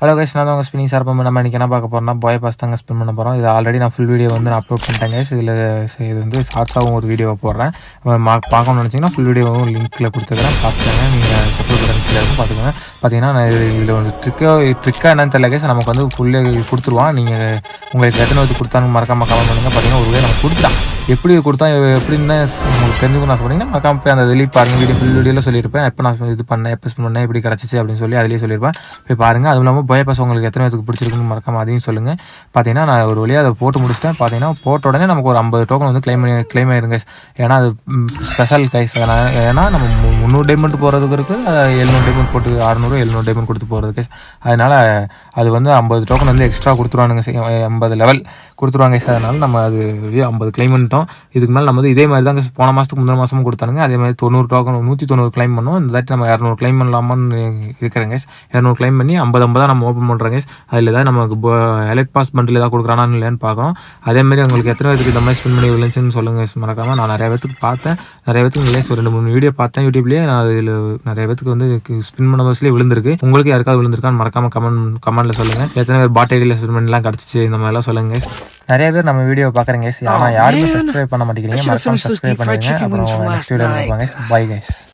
Hello guys, நான் தான் உங்கள் ஸ்பின்னிங் சார். நம்ம இன்றைக்கி என்ன பார்க்க போகிறோம்னா பாய் பாஸ் தாங்க ஸ்பின் பண்ண போகிறோம். இது ஆல்ரெடி நான் ஃபுல் வீடியோ வந்து நான் அப்லோட் பண்ணிட்டேன் கைஸ். இது வந்து ஷார்ட்ஸாகவும் ஒரு வீடியோவை போடுறேன். பார்க்கணும்னு நினச்சிங்கன்னா ஃபுல் வீடியோவும் லிங்க்கில் கொடுத்துக்கிறேன், பார்த்துக்கோங்க. நீங்கள் சப்போர்ட் பட்டன் இருக்கும் பார்த்துக்கோங்க. பார்த்தீங்கன்னா நான் இதில் வந்து ட்ரிக்காக என்னன்னு தெரியல கைஸ். நமக்கு வந்து ஃபுல்லே கொடுத்துருவான். நீங்கள் உங்களுக்கு எத்தனை வந்து கொடுத்தான்னு மறக்காமல் கமெண்ட் பண்ணுங்கள். பார்த்தீங்கன்னா ஒரு நம்ம கொடுத்துட்டான். எப்படி கொடுத்தா எப்படின்னு உங்களுக்கு தெரிஞ்சுக்கணும் ஆசைப்பட்டீங்கன்னா மறக்காம போய் அந்த வெளியே பாருங்கள். ஃபுல் வீடியோவில் சொல்லியிருப்பேன். எப்போ நான் இது பண்ணேன், எப்போ ஸ்பின் பண்ணேன், எப்படி கிடச்சிச்சு அப்படின்னு சொல்லி அதிலேயே சொல்லியிருப்பேன். போய் பாருங்கள். அதுவும் இல்லாமல் பாய் பாஸ் உங்களுக்கு எத்தனை பேருக்கு பிடிச்சிருக்குன்னு மறக்காம அதையும் சொல்லுங்கள். பார்த்தீங்கன்னா நான் ஒரு வழியாக அதை போட்டு முடிச்சிட்டேன். பார்த்தீங்கன்னா போட்ட உடனே நமக்கு ஒரு 50 டோக்கன் வந்து கிளைம் ஆயிருங்க. ஏன்னா அது ஸ்பெஷல் கைஸ். ஏன்னா நம்ம 300 டைமண்ட் போகிறதுக்கு இருக்குது, 700 டைமண்ட் போட்டு 600 700 டைமண்ட் கொடுத்து போகிறது கைஸ். அதனால் அது வந்து 50 டோக்கன் வந்து எக்ஸ்ட்ரா கொடுத்துருவானுங்க, 80 லெவல் கொடுத்துருவாங்க கைஸ். அதனால் நம்ம அது 50 கிளைம் பண்ணிட்டோம். இதுக்கு மேலே நம்ம வந்து இதே மாதிரி தான் போன மாதத்துக்கு முந்தின மாதமும் கொடுத்தானுங்க. அதே மாதிரி 90 டோக்கன் 190 கிளைம் பண்ணோம். இந்த தாட்டி நம்ம 200 கிளைம் பண்ணலாமான்னு இருக்கிறேன் கைஸ். 200 கிளைம் பண்ணி 50 நம்ம ஓப்பன் பண்ணுறோம் கைஸ். அதில் ஏதாவது நமக்கு எலக்ட் பாஸ் பண்டில் ஏதாவது கொடுக்குறானான்னு இல்லைன்னு பார்க்குறோம். அதேமாதிரி உங்களுக்கு எத்தனை பேருக்கு இந்த மாதிரி ஸ்பின் பண்ணி விழுந்துச்சுன்னு சொல்லுங்கள் கைஸ் மறக்காமல். நான் நிறைய பேத்துக்கு பார்த்தேன், நிறைய பேத்துக்கு இல்லை 2-3 வீடியோ பார்த்தேன் யூடியூப்லேயே. நான் அதில் நிறைய பேத்துக்கு வந்து ஸ்பின் பண்ண பஸ்லேயே விழுந்திருக்கு. உங்களுக்கு யாருக்காவது விழுந்திருக்கான்னு மறக்காமல் கமெண்ட்டில் சொல்லுங்கள். எத்தனை பேர் பாட் ஐடியில் ஸ்பின் பண்ணிலாம் கிடச்சிச்சு இந்த மாதிரிலாம் சொல்லுங்கள் கைஸ். நிறைய பேர் நம்ம வீடியோ பார்க்குறேங்க கைஸ், ஆனால் யாருமே சப்ஸ்கிரைப் பண்ண மாட்டேங்கிறீங்க. மறக்காமல் சப்ஸ்கிரைப் பண்ணுங்க. அப்புறம் நெக்ஸ்ட் வீடியோவில் பார்ப்பாங்க கைஸ். Bye guys.